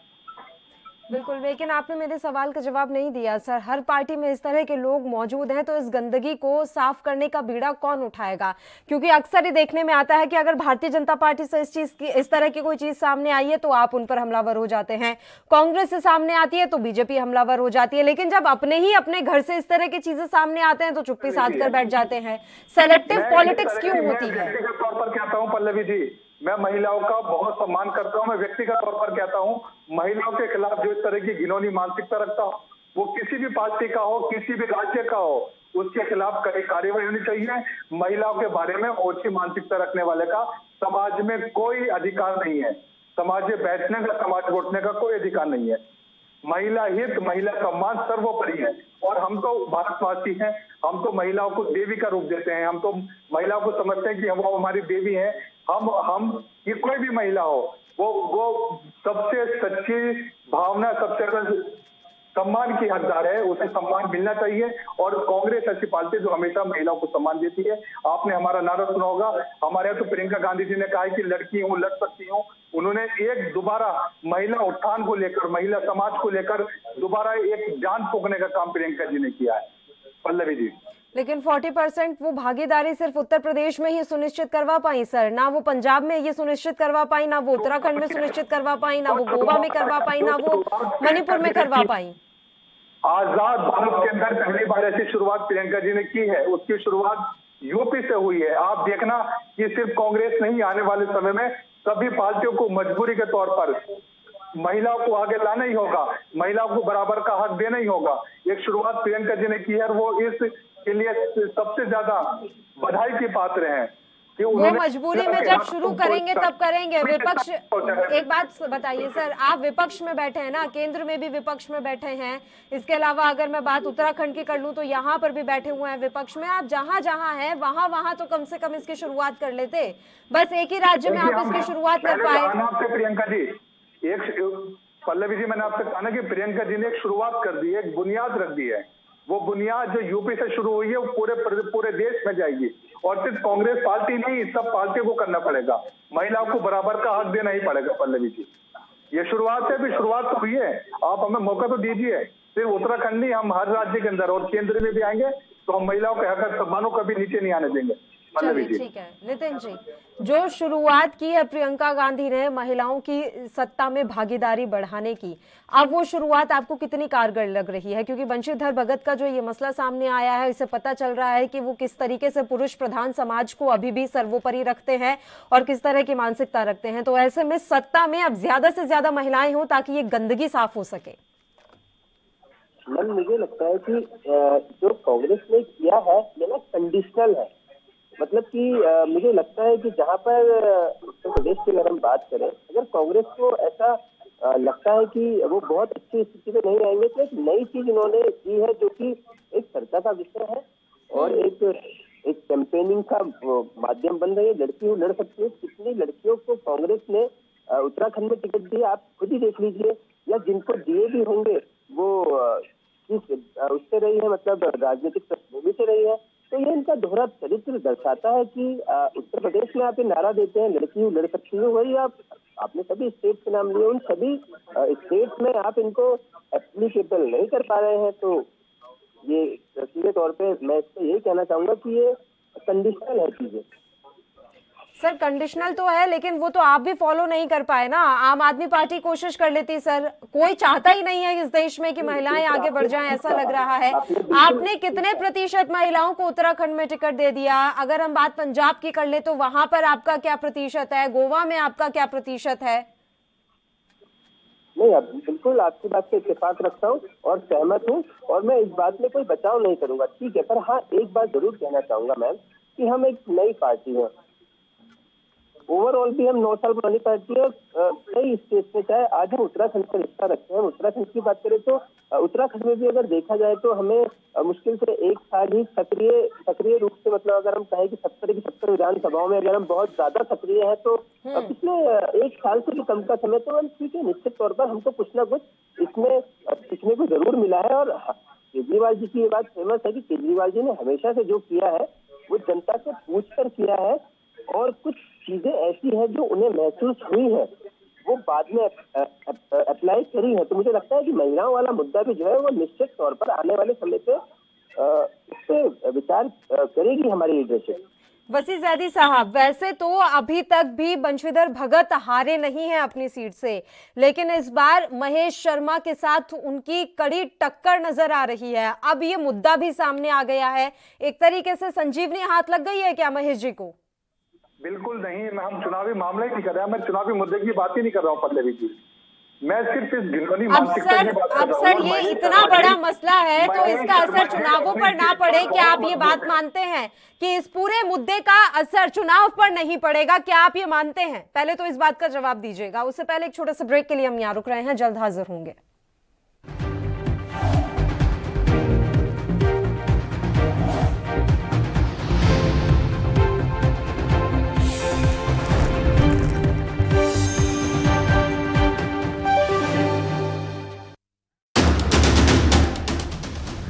बिल्कुल, लेकिन आपने मेरे सवाल का जवाब नहीं दिया सर। हर पार्टी में इस तरह के लोग मौजूद हैं, तो इस गंदगी को साफ करने का बीड़ा कौन उठाएगा? क्योंकि अक्सर ये देखने में आता है कि अगर भारतीय जनता पार्टी से इस तरह की कोई चीज सामने आई है तो आप उन पर हमलावर हो जाते हैं, कांग्रेस से सामने आती है तो बीजेपी हमलावर हो जाती है, लेकिन जब अपने ही अपने घर से इस तरह की चीजें सामने आते हैं तो चुप्पी साध कर बैठ जाते हैं। सेलेक्टिव पॉलिटिक्स क्यों होती है? व्यक्तिगत तौर पर कहता हूँ पल्लवी जी, मैं महिलाओं का बहुत सम्मान करता हूं। मैं व्यक्तिगत तौर पर कहता हूं, महिलाओं के खिलाफ जो इस तरह की घिनौनी मानसिकता रखता हो, वो किसी भी पार्टी का हो, किसी भी राज्य का हो, उसके खिलाफ कड़ी कार्रवाई होनी चाहिए। महिलाओं के बारे में ओछी मानसिकता रखने वाले का समाज में कोई अधिकार नहीं है। समाज में बैठने का, समाज वोटने का कोई अधिकार नहीं है। महिला हित, महिला सम्मान सर्वोपरि है और हम तो भारतवासी हैं, हम तो महिलाओं को देवी का रूप देते हैं। हम तो महिलाओं को समझते हैं कि वो हमारी देवी है। हम ये कोई भी महिला हो, वो सबसे सच्ची भावना, सबसे सम्मान की हकदार है, उसे सम्मान मिलना चाहिए। और कांग्रेस ऐसी पार्टी जो हमेशा महिलाओं को सम्मान देती है। आपने हमारा नारा सुना होगा, हमारे यहाँ तो प्रियंका गांधी जी ने कहा है कि लड़की हूँ, लड़ सकती हूँ। उन्होंने एक दोबारा महिला उत्थान को लेकर, महिला समाज को लेकर दोबारा एक जान फूंकने का काम प्रियंका जी ने किया है। पल्लवी जी, लेकिन 40% वो भागीदारी सिर्फ उत्तर प्रदेश में ही सुनिश्चित करवा पाई सर, ना वो पंजाब में ये सुनिश्चित करवा पाई, ना वो उत्तराखंड में सुनिश्चित करवा पाई, ना वो गोवा में करवा पाई, ना वो मणिपुर में करवा पाई। आजाद भारत के अंदर पहली बार ऐसी शुरुआत प्रियंका जी ने की है। उसकी शुरुआत यूपी से हुई है। आप देखना कि सिर्फ कांग्रेस नहीं, आने वाले समय में सभी पार्टियों को मजबूरी के तौर पर महिलाओं को आगे लाना ही होगा, महिलाओं को बराबर का हक देना ही होगा। एक शुरुआत प्रियंका जी ने की है और वो इसके लिए सबसे ज्यादा बधाई की पात्र हैं कि वो उन्होंने मजबूरी में जब शुरू करेंगे तब करेंगे। विपक्ष, एक बात बताइए सर, आप विपक्ष में बैठे हैं ना, केंद्र में भी विपक्ष में बैठे हैं, इसके अलावा अगर मैं बात उत्तराखंड की कर लूं तो यहाँ पर भी बैठे हुए हैं विपक्ष में। आप जहां जहां हैं वहां तो कम से कम इसकी शुरुआत कर लेते। बस एक ही राज्य में आप इसकी शुरुआत कर पाए। आपसे प्रियंका जी, एक पल्लवी जी, मैंने आपसे कहा ना कि प्रियंका जी ने एक शुरुआत कर दी है, एक बुनियाद रख दी है। वो बुनियाद जो यूपी से शुरू हुई है वो पूरे देश में जाएगी। और सिर्फ कांग्रेस पार्टी नहीं, सब पार्टियों को करना पड़ेगा। महिलाओं को बराबर का हक देना ही पड़ेगा। पल्लवी जी, ये शुरुआत है, अभी शुरुआत तो हुई है, आप हमें मौका तो दीजिए। सिर्फ उत्तराखंड नहीं, हम हर राज्य के अंदर और केंद्र में भी आएंगे तो हम महिलाओं के हक सम्मानों कभी नीचे नहीं आने देंगे। चलिए ठीक है नितिन जी, जो शुरुआत की है प्रियंका गांधी ने महिलाओं की सत्ता में भागीदारी बढ़ाने की, अब वो शुरुआत आपको कितनी कारगर लग रही है? क्योंकि बंशीधर भगत का जो ये मसला सामने आया है, इससे पता चल रहा है कि वो किस तरीके से पुरुष प्रधान समाज को अभी भी सर्वोपरि रखते हैं और किस तरह की मानसिकता रखते हैं। तो ऐसे में सत्ता में अब ज्यादा से ज्यादा महिलाएं हो ताकि ये गंदगी साफ हो सके। मैम, मुझे लगता है कि जो कांग्रेस ने किया है ये ना कंडीशनल है। मतलब कि मुझे लगता है कि जहाँ पर उत्तर प्रदेश की अगर हम बात करें, अगर कांग्रेस को ऐसा लगता है कि वो बहुत अच्छी स्थिति में नहीं आएंगे, तो एक नई चीज इन्होंने की है जो कि एक चर्चा का विषय है और एक कैंपेनिंग का माध्यम बन रही है। लड़की लड़ सकती है। कितनी लड़कियों को कांग्रेस ने उत्तराखंड में टिकट दिए आप खुद ही देख लीजिए, या जिनको दिए भी होंगे वो उससे रही है, मतलब राजनीतिक पृष्ठभूमि से रही है। तो ये इनका दोहरा चरित्र दर्शाता है कि उत्तर प्रदेश में आप ये नारा देते हैं लड़की लड़ सकती है, वही आपने सभी स्टेट के नाम लिए, उन सभी स्टेट में आप इनको एप्लीकेबल नहीं कर पा रहे हैं। तो ये सीधे तौर पे मैं इससे यही कहना चाहूंगा कि ये कंडीशनल है चीजें। सर कंडीशनल तो है, लेकिन वो तो आप भी फॉलो नहीं कर पाए ना। आम आदमी पार्टी कोशिश कर लेती सर, कोई चाहता ही नहीं है इस देश में कि महिलाएं आगे बढ़ जाएं, ऐसा लग रहा है। आपने कितने प्रतिशत महिलाओं को उत्तराखंड में टिकट दे दिया? अगर हम बात पंजाब की कर ले तो वहां पर आपका क्या प्रतिशत है? गोवा में आपका क्या प्रतिशत है? नहीं, बिल्कुल आपकी बात से इत्तेफाक रखता हूँ और सहमत हूँ, और मैं इस बात में कोई बचाव नहीं करूंगा, ठीक है। पर हाँ, एक बात जरूर कहना चाहूंगा मैम कि हम एक नई पार्टी है। ओवरऑल भी हम 9 साल पुरानी पार्टी है। कई स्टेट में, चाहे आज हम उत्तराखंड का रिश्ता रखते हैं, उत्तराखंड की बात करें तो उत्तराखंड में भी अगर देखा जाए तो हमें मुश्किल से 1 साल ही सक्रिय रूप से, मतलब अगर हम कहें कि 70 की 70 विधानसभाओं में अगर हम बहुत ज्यादा सक्रिय है तो पिछले 1 साल से भी कम का समय, तो हम ठीक है, निश्चित तौर पर हमको कुछ ना कुछ इसमें सीखने को जरूर मिला है। और केजरीवाल जी की ये बात फेमस है कि केजरीवाल जी ने हमेशा से जो किया है वो जनता से पूछ कर किया है, और कुछ चीजें ऐसी हैं जो उन्हें महसूस हुई है वो बाद में अप्लाई करी है। तो मुझे लगता है कि महिलाओं वाला मुद्दा भी जो है वो निश्चित तौर पर आने वाले समय पे इस पे विचार करेगी हमारी लीडरशिप। वसी जैदी साहब, वैसे तो अभी तक भी बंशीधर भगत हारे नहीं हैं अपनी सीट से, लेकिन इस बार महेश शर्मा के साथ उनकी कड़ी टक्कर नजर आ रही है। अब ये मुद्दा भी सामने आ गया है, एक तरीके से संजीवनी हाथ लग गई है क्या महेश जी को? बिल्कुल नहीं, हम चुनावी मामला ही नहीं कर रहे हैं, मैं चुनावी मुद्दे की बात ही नहीं कर रहा हूँ पल्लवी जी। मैं सिर्फ इस घिनौनी मानसिकता की बात कर रहा हूँ। अब सर ये इतना बड़ा मसला है तो इसका असर चुनावों पर ना पड़े, क्या आप ये बात मानते हैं कि इस पूरे मुद्दे का असर चुनाव पर नहीं पड़ेगा? क्या आप ये मानते हैं? पहले तो इस बात का जवाब दीजिएगा। उससे पहले एक छोटे से ब्रेक के लिए हम यहाँ रुक रहे हैं, जल्द हाजिर होंगे।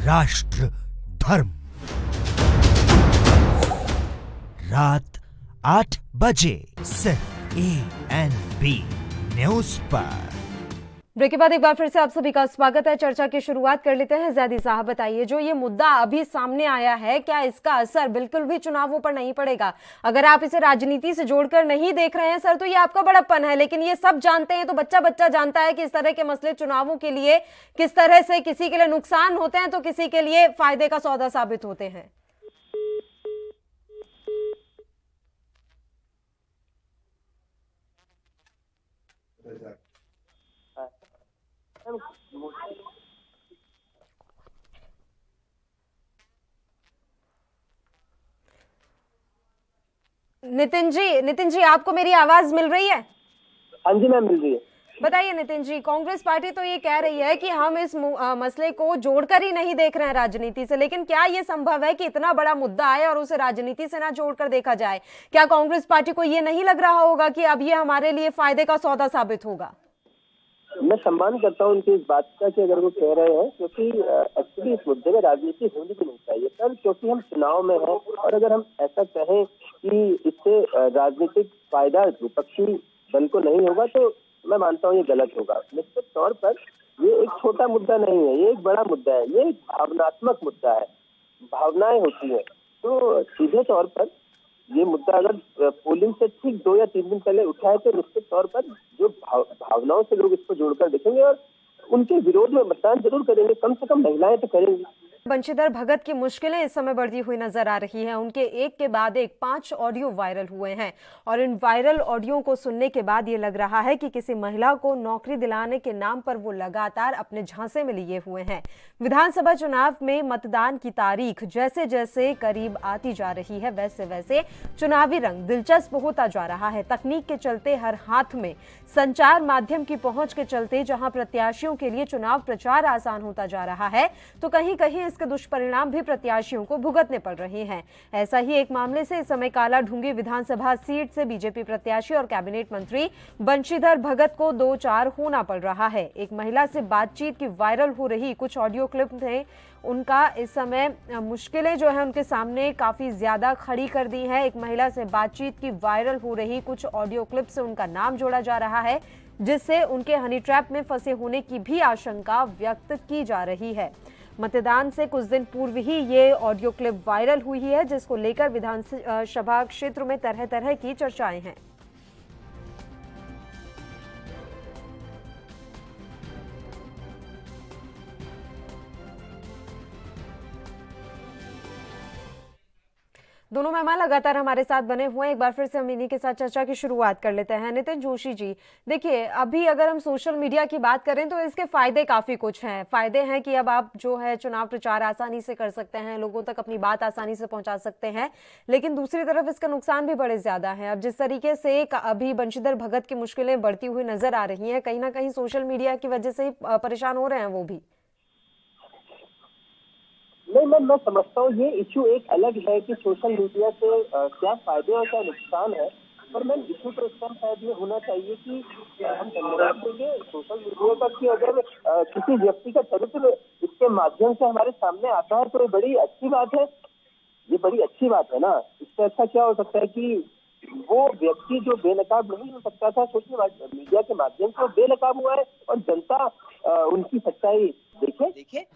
राष्ट्र धर्म, रात 8 बजे सिर्फ ANB न्यूज पर। ब्रेक के बाद एक बार फिर से आप सभी का स्वागत है। चर्चा की शुरुआत कर लेते हैं। जैदी साहब बताइए, जो ये मुद्दा अभी सामने आया है, क्या इसका असर बिल्कुल भी चुनावों पर नहीं पड़ेगा? अगर आप इसे राजनीति से जोड़कर नहीं देख रहे हैं सर तो ये आपका बड़प्पन है, लेकिन ये सब जानते हैं, तो बच्चा बच्चा जानता है कि इस तरह के मसले चुनावों के लिए किस तरह से किसी के लिए नुकसान होते हैं तो किसी के लिए फायदे का सौदा साबित होते हैं। नितिन जी आपको मेरी आवाज मिल रही है? हाँ जी मैम, मिल रही है। बताइए नितिन जी, कांग्रेस पार्टी तो ये कह रही है कि हम इस मसले को जोड़कर ही नहीं देख रहे हैं राजनीति से, लेकिन क्या ये संभव है कि इतना बड़ा मुद्दा आए और उसे राजनीति से ना जोड़कर देखा जाए? क्या कांग्रेस पार्टी को ये नहीं लग रहा होगा कि अब ये हमारे लिए फायदे का सौदा साबित होगा? मैं सम्मान करता हूँ उनकी इस बात का कि अगर वो कह रहे हैं, क्योंकि एक्चुअली इस मुद्दे में राजनीति होनी भी नहीं चाहिए सर, क्योंकि हम चुनाव में हैं। और अगर हम ऐसा कहें कि इससे राजनीतिक फायदा विपक्षी दल को नहीं होगा तो मैं मानता हूँ ये गलत होगा। निश्चित तौर पर ये एक छोटा मुद्दा नहीं है, ये एक बड़ा मुद्दा है, ये एक भावनात्मक मुद्दा है, भावनाएं होती हैं। तो सीधे तौर पर ये मुद्दा अगर पोलिंग से ठीक 2 या 3 दिन पहले उठा है तो निश्चित तौर पर जो भावनाओं से लोग इसको जोड़कर देखेंगे और उनके विरोध में मतदान जरूर करेंगे, कम से कम महिलाएं तो करेंगी। बंशीधर भगत की मुश्किलें इस समय बढ़ती हुई नजर आ रही हैं। उनके एक के बाद एक 5 ऑडियो वायरल हुए हैं और इन वायरल ऑडियो को सुनने के बाद ये लग रहा है कि किसी महिला को नौकरी दिलाने के नाम पर वो लगातार अपने झांसे में लिए हुए हैं। विधानसभा चुनाव में मतदान की तारीख जैसे जैसे करीब आती जा रही है, वैसे वैसे चुनावी रंग दिलचस्प होता जा रहा है। तकनीक के चलते हर हाथ में, संचार माध्यम की पहुंच के चलते जहां प्रत्याशियों के लिए चुनाव प्रचार आसान होता जा रहा है, तो कहीं कहीं इसके दुष्परिणाम भी प्रत्याशियों को भुगतने पड़ रहे हैं। ऐसा ही एक मामले से इस समय काला ढूंगी विधानसभा सीट से बीजेपी प्रत्याशी और कैबिनेट मंत्री बंशीधर भगत को 2-4 होना पड़ रहा है। एक महिला से बातचीत की वायरल हो रही कुछ ऑडियो क्लिप ने उनका इस समय मुश्किलें जो है उनके सामने काफी ज्यादा खड़ी कर दी है। एक महिला से बातचीत की वायरल हो रही कुछ ऑडियो क्लिप से उनका नाम जोड़ा जा रहा है, जिससे उनके हनी ट्रैप में फंसे होने की भी आशंका व्यक्त की जा रही है। मतदान से कुछ दिन पूर्व ही ये ऑडियो क्लिप वायरल हुई है, जिसको लेकर विधानसभा क्षेत्र में तरह तरह की चर्चाएं हैं। दोनों मेहमान लगातार हमारे साथ बने हुए हैं। एक बार फिर से हम इन्हीं के साथ चर्चा की शुरुआत कर लेते हैं। नितिन जोशी जी, देखिए अभी अगर हम सोशल मीडिया की बात करें तो इसके फायदे काफी कुछ हैं। फायदे हैं कि अब आप जो है चुनाव प्रचार आसानी से कर सकते हैं, लोगों तक अपनी बात आसानी से पहुंचा सकते हैं, लेकिन दूसरी तरफ इसका नुकसान भी बड़े ज्यादा है। अब जिस तरीके से अभी बंशीधर भगत की मुश्किलें बढ़ती हुई नजर आ रही है, कहीं ना कहीं सोशल मीडिया की वजह से ही परेशान हो रहे हैं वो भी। नहीं मैं समझता हूँ ये इशू एक अलग है कि सोशल मीडिया से क्या फायदे और क्या नुकसान है, पर मैम इशू तो इसका शायद ये होना चाहिए कि हम धन्यवाद देंगे सोशल मीडिया का कि अगर किसी व्यक्ति का चरित्र इसके माध्यम से हमारे सामने आता है तो ये बड़ी अच्छी बात है, ये बड़ी अच्छी बात है ना। इससे अच्छा क्या हो सकता है कि वो व्यक्ति जो बेनकाब नहीं हो सकता था, सोशल मीडिया के माध्यम से वो बेनकाब हुआ है और जनता उनकी सच्चाई देखे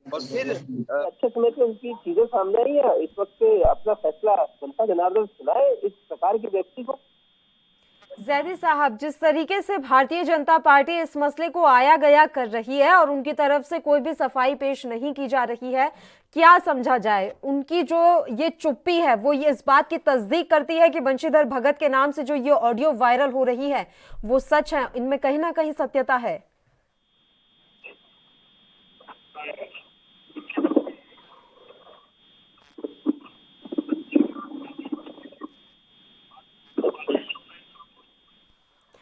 और फिर अच्छे समय पे उनकी चीजें सामने आई है। इस वक्त अपना फैसला जनता जनार्दन सुनाए इस प्रकार के व्यक्ति को। जैदी साहब, जिस तरीके से भारतीय जनता पार्टी इस मसले को आया गया कर रही है और उनकी तरफ से कोई भी सफाई पेश नहीं की जा रही है, क्या समझा जाए? उनकी जो ये चुप्पी है वो ये इस बात की तस्दीक करती है कि बंशीधर भगत के नाम से जो ये ऑडियो वायरल हो रही है वो सच है, इनमें कहीं ना कहीं सत्यता है।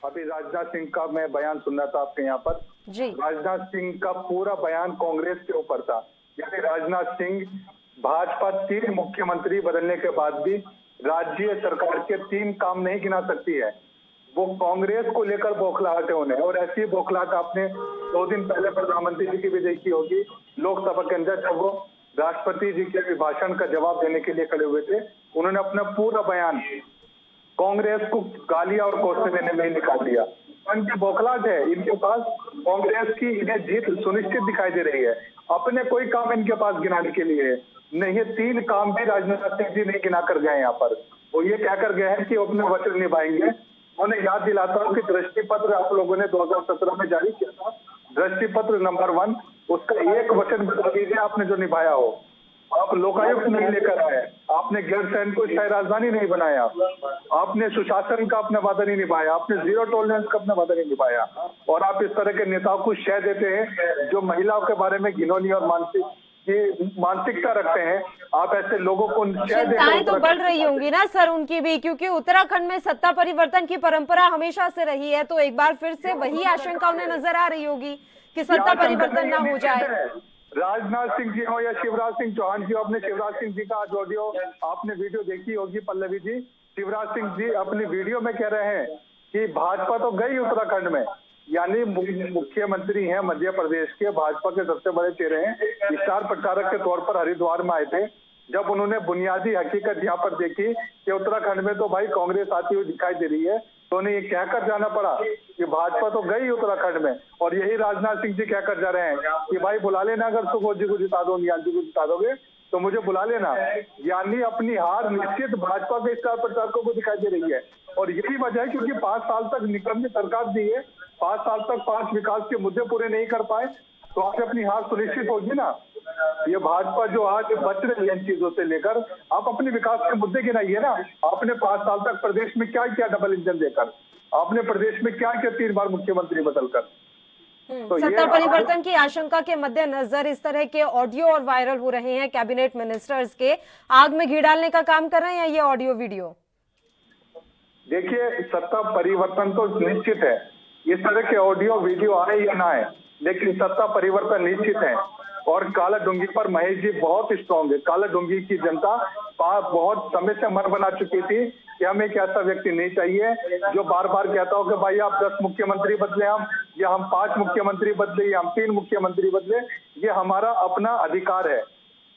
अभी राजनाथ सिंह का मैं बयान सुन रहा था आपके यहाँ पर जी। राजनाथ सिंह का पूरा बयान कांग्रेस के ऊपर था। यानी राजनाथ सिंह भाजपा 3 मुख्यमंत्री बदलने के बाद भी राज्य सरकार के 3 काम नहीं गिना सकती है। वो कांग्रेस को लेकर बौखलाहट है उन्हें, और ऐसी बौखलाहट आपने 2 दिन पहले प्रधानमंत्री जी की भी देखी होगी लोकसभा के अंदर, जब वो राष्ट्रपति जी के अभिभाषण का जवाब देने के लिए खड़े हुए थे। उन्होंने अपना पूरा बयान कांग्रेस को गालियां और कोसते देने में ही निकाल दिया। इनकी बौखलाहट है, इनके पास कांग्रेस की इन्हें जीत सुनिश्चित दिखाई दे रही है। अपने कोई काम इनके पास गिनाने के लिए नहीं है। 3 काम भी राजनाथ सिंह जी नहीं गिना कर गए यहाँ पर। वो ये कह कर गए हैं कि अपने वचन निभाएंगे। उन्हें याद दिलाता हूँ कि दृष्टि पत्र आप लोगों ने 2017 में जारी किया था, दृष्टि पत्र नंबर 1, उसका एक वचन बता दीजिए आपने जो निभाया हो। आप लोकायुक्त नहीं लेकर आए, आपने गैरसैंण को शाही राजधानी नहीं बनाया, आपने सुशासन का अपना वादा नहीं निभाया, आपने 0 टॉलरेंस का अपना वादा नहीं निभाया, और आप इस तरह के नेताओं को शय देते हैं जो महिलाओं के बारे में घिनौनी और मानसिक की मानसिकता रखते हैं, आप ऐसे लोगों को चिंताएं तो बढ़ रही होंगी ना सर उनकी भी, क्योंकि उत्तराखंड में सत्ता परिवर्तन की परंपरा हमेशा से रही है, तो एक बार फिर से वही आशंका उन्हें नजर आ रही होगी कि सत्ता परिवर्तन ना हो जाए। राजनाथ सिंह जी हो या शिवराज सिंह चौहान जी, आपने शिवराज सिंह जी का आज ऑडियो आपने वीडियो देखी होगी पल्लवी जी। शिवराज सिंह जी अपनी वीडियो में कह रहे हैं कि भाजपा तो गई उत्तराखंड में, यानी मुख्यमंत्री हैं मध्य प्रदेश के, भाजपा के सबसे बड़े चेहरे हैं, स्टार प्रचारक के तौर पर हरिद्वार में आए थे। जब उन्होंने बुनियादी हकीकत यहाँ पर देखी कि उत्तराखंड में तो भाई कांग्रेस आती हुई दिखाई दे रही है, तो उन्हें ये कहकर जाना पड़ा कि भाजपा तो गई उत्तराखंड में। और यही राजनाथ सिंह जी कहकर जा रहे हैं कि भाई बुला लेना, अगर सुबोध जी को जिता दो, निहाल जी को जिता दोगे तो मुझे बुला लेना। यानी अपनी हार निश्चित भाजपा के स्टार प्रचारकों को दिखाई दे रही है। और यही वजह है क्योंकि 5 साल तक निकम्मी सरकार दी है, 5 साल तक 5 विकास के मुद्दे पूरे नहीं कर पाए, तो आपसे अपनी हार सुनिश्चित होगी ना। ये भाजपा जो आज बच रही है इन चीजों से लेकर, आप अपने विकास के मुद्दे गिनाइए ना। आपने 5 साल तक प्रदेश में क्या किया डबल इंजन देकर, आपने प्रदेश में क्या किया 3 बार मुख्यमंत्री बदलकर। तो सत्ता परिवर्तन की आशंका के मद्देनजर इस तरह के ऑडियो और वायरल हो रहे हैं, कैबिनेट मिनिस्टर्स के आग में घी डालने का काम कर रहे हैं ये ऑडियो वीडियो। देखिए, सत्ता परिवर्तन तो निश्चित है, इस तरह के ऑडियो वीडियो आए या ना आए, लेकिन सत्ता परिवर्तन निश्चित है। और काला डूंगी पर महेश जी बहुत स्ट्रांग है। काला डूंगी की जनता बहुत समय से मन बना चुकी थी कि हमें एक ऐसा व्यक्ति नहीं चाहिए जो बार बार कहता हो कि भाई आप 10 मुख्यमंत्री बदले हम, या हम 5 मुख्यमंत्री बदले, या हम 3 मुख्यमंत्री बदले। ये हमारा अपना अधिकार है।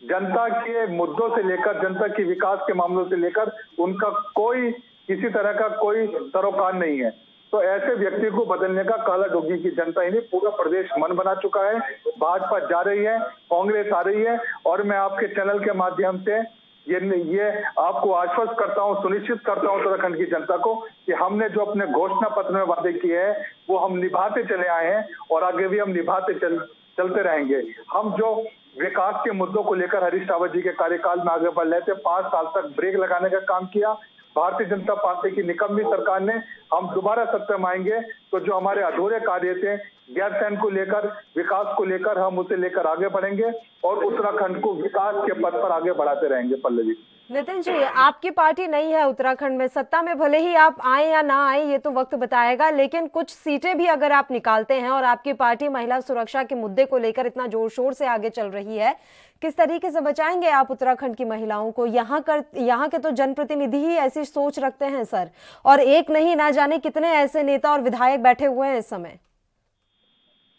जनता के मुद्दों से लेकर, जनता की विकास के मामलों से लेकर उनका कोई किसी तरह का कोई सरोकार नहीं है। तो ऐसे व्यक्ति को बदलने का काला डोंगी की जनता ही नहीं, पूरा प्रदेश मन बना चुका है। भाजपा जा रही है, कांग्रेस आ रही है। और मैं आपके चैनल के माध्यम से ये आपको आश्वस्त करता हूं, सुनिश्चित करता हूं उत्तराखंड की जनता को कि हमने जो अपने घोषणा पत्र में वादे किए हैं वो हम निभाते चले आए हैं और आगे भी हम निभाते चलते रहेंगे। हम जो विकास के मुद्दों को लेकर हरीश रावत जी के कार्यकाल में आगे बढ़ रहे थे, 5 साल तक ब्रेक लगाने का काम किया भारतीय जनता पार्टी की निकम्मी सरकार ने। हम दोबारा सत्ता में आएंगे तो जो हमारे अधूरे कार्य थे, गैरसैंण को लेकर, विकास को लेकर, हम उसे लेकर आगे बढ़ेंगे और उत्तराखंड को विकास के पथ पर आगे बढ़ाते रहेंगे। पल्लवी, नितिन जी, आपकी पार्टी नहीं है उत्तराखंड में, सत्ता में भले ही आप आए या ना आए ये तो वक्त बताएगा, लेकिन कुछ सीटें भी अगर आप निकालते हैं और आपकी पार्टी महिला सुरक्षा के मुद्दे को लेकर इतना जोर शोर से आगे चल रही है, किस तरीके से बचाएंगे आप उत्तराखंड की महिलाओं को? यहाँ के तो जनप्रतिनिधि ही ऐसी सोच रखते हैं सर, और एक नहीं ना जाने कितने ऐसे नेता और विधायक बैठे हुए हैं इस समय।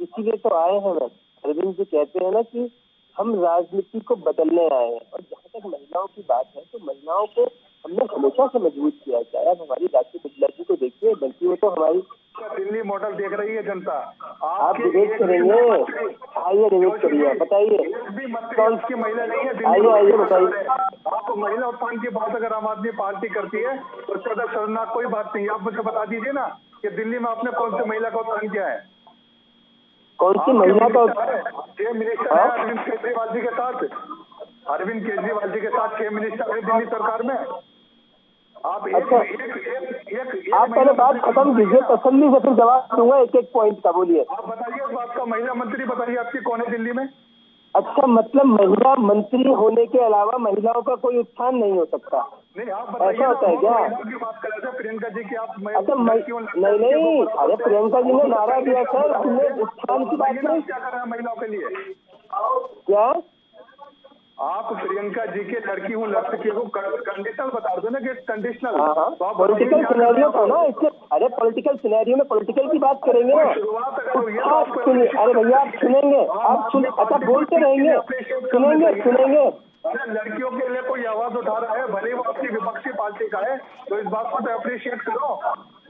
इसीलिए तो आए हैं। अरविंद जी कहते हैं ना कि हम राजनीति को बदलने आए हैं। और जहाँ तक महिलाओं की बात है तो महिलाओं को हमने हमेशा से मजबूत किया है। चाहे आप हमारी राष्ट्रीय बिजला जी को देखिए, बल्कि वो तो हमारी दिल्ली मॉडल देख रही है जनता। आप डिबेट करेंगे, आइए डिबेट करिए, बताइए कौन सी महिला नहीं है? आइए बताइए। आप महिला उत्थान की बात अगर आम आदमी पार्टी करती है तो ज्यादा शर्मनाक कोई बात नहीं। आप मुझे बता दीजिए ना कि दिल्ली में आपने कौन सी महिला का उत्थान किया है? कौन सी महिला का? 6 मिनिस्टर है अरविंद केजरीवाल जी के साथ, अरविंद केजरीवाल जी के साथ 6 मिनिस्टर है दिल्ली सरकार में। आप आप पहले बात खत्म कीजिए, तसल्ली से फिर जवाब दूंगा एक एक पॉइंट का। बोलिए। आप बताइए उस बात का, महिला मंत्री बताइए आपकी कौन है दिल्ली में? अच्छा, मतलब महिला मंत्री होने के अलावा महिलाओं का कोई उत्थान नहीं हो सकता? नहीं, आप बताइए। ऐसा होता है क्या? की बात कर रहे थे प्रियंका जी की, आप अच्छा नहीं, अरे प्रियंका जी ने नारा दिया सर, हमने उत्थान की बात नहीं। क्या कर रहे हैं महिलाओं के लिए? क्या आप प्रियंका जी के लड़की हूँ लड़की को कंडीशनल बता दो ना कि कंडीशनल। पॉलिटिकल सिनेरियो था ना इससे। अरे पॉलिटिकल सिनेरियो में पॉलिटिकल की बात करेंगे ना। अरे भैया आप सुनेंगे, अच्छा बोलते रहेंगे, सुनेंगे। अरे लड़कियों के लिए कोई आवाज उठा रहा है, भले वो अपनी विपक्षी पार्टी का है, तो इस बात को तो अप्रिशिएट करो।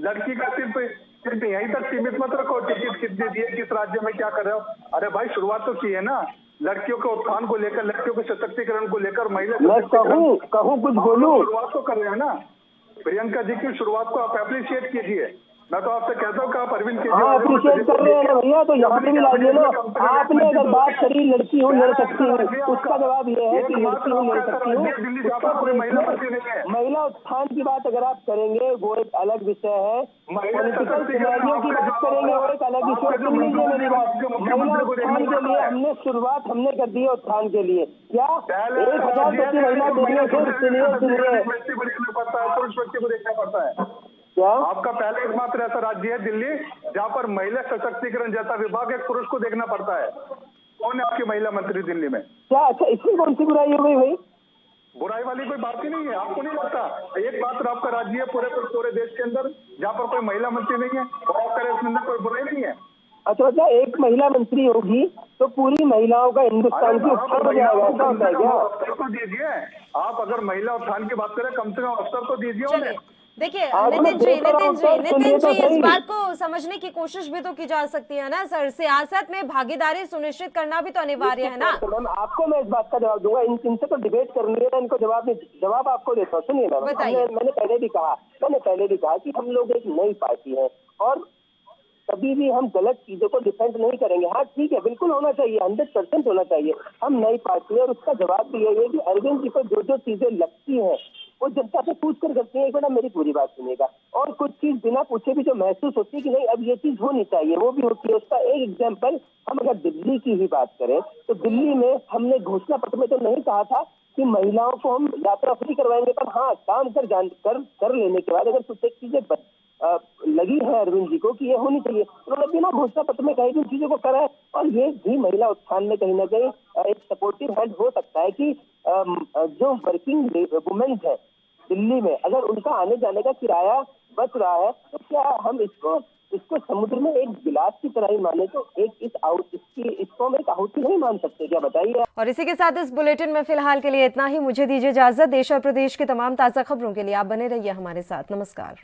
लड़की का सिर्फ यहीं तक सीमित मत रखो, टिकट कितने दिए, किस राज्य में क्या कर रहे हो। अरे भाई शुरुआत तो की है ना लड़कियों के उत्थान को लेकर, लड़कियों के सशक्तिकरण को लेकर, महिला मैं कहूँ कुछ बोलूं, शुरुआत तो कर रहे हैं ना। प्रियंका जी की शुरुआत को आप अप्रिशिएट कीजिए। मैं तो आपसे कहता हूँ कि आप अरविंद हाँ अप्रिशिएट कर रहे हैं ना भैया, तो यहाँ पे भी लाइए ना। आपने अगर बात करी लड़की हूँ लड़ सकती हूँ, उसका जवाब ये है कि लड़की हूँ लड़ सकती हूँ। महिला उत्थान की बात अगर आप करेंगे वो एक अलग विषय है, पॉलिटिकल सिनेरियो की बात करेंगे वो एक अलग विषय है। सुन लीजिए मेरी बात, महिला उत्थान के लिए हमने शुरुआत कर दी है उत्थान के लिए। क्या 1000 तक की महिला देने से सुनिए पुरुष व्यक्ति को देखना पड़ता है। क्या आपका पहले एकमात्र ऐसा राज्य है दिल्ली जहाँ पर महिला सशक्तिकरण जैसा विभाग एक पुरुष को देखना पड़ता है। कौन है आपकी महिला मंत्री दिल्ली में? क्या अच्छा इसमें कौन सी बुराई हो गई भाई? बुराई वाली कोई बात ही नहीं है। आपको नहीं लगता एक मात्र आपका राज्य है पूरे देश के अंदर जहाँ पर कोई महिला मंत्री नहीं है और आप करें उसमें कोई बुराई नहीं है? अच्छा मतलब एक महिला मंत्री होगी तो पूरी महिलाओं का हिंदुस्तान की उत्थान हो जाएगा, ऐसा होता है क्या? अवसर तो दीजिए। आप अगर महिला उत्थान की बात करें कम से कम अवसर तो दीजिए उन्हें। देखिए नितिन जी इस बात को समझने की कोशिश भी तो की जा सकती है ना सर, सियासत में भागीदारी सुनिश्चित करना भी तो अनिवार्य है ना। मैम आपको मैं इस बात का जवाब दूंगा, इनसे तो डिबेट करनी है ना, इनको जवाब आपको देता हूँ। सुनिए मैम, मैंने पहले भी कहा कि हम लोग एक नई पार्टी है और कभी भी हम गलत चीजों को डिफेंड नहीं करेंगे। हाँ ठीक है, बिल्कुल होना चाहिए, 100% होना चाहिए। हम नई पार्टी है और उसका जवाब भी यही है कि अरविंद जी को जो जो चीजें लगती हैं वो जनता से पूछ कर करते हैं। एक बार मेरी पूरी बात सुनिएगा। और कुछ चीज बिना पूछे भी जो महसूस होती है कि नहीं अब ये चीज होनी चाहिए वो भी होती है। उसका एक एग्जाम्पल हम अगर दिल्ली की ही बात करें तो दिल्ली में हमने घोषणा पत्र में तो नहीं कहा था कि महिलाओं को हम यात्रा फ्री करवाएंगे, पर हाँ काम कर लेने के बाद अगर कुछ एक चीजें लगी है अरविंद जी को कि ये होनी चाहिए, उन्होंने बिना घोषणा पत्र में कहीं भी चीजों को करा है। और ये भी महिला उत्थान में कहीं ना कहीं एक सपोर्टिव हैंड हो सकता है कि जो वर्किंग वुमेन है दिल्ली में अगर उनका आने जाने का किराया बच रहा है तो क्या हम इसको समुद्र में एक गिलास की तरह ही माने? तो इसको हम एक आहुति नहीं मान सकते क्या, बताइए। और इसी के साथ इस बुलेटिन में फिलहाल के लिए इतना ही। मुझे दीजिए इजाजत। देश और प्रदेश की तमाम ताजा खबरों के लिए आप बने रहिए हमारे साथ। नमस्कार।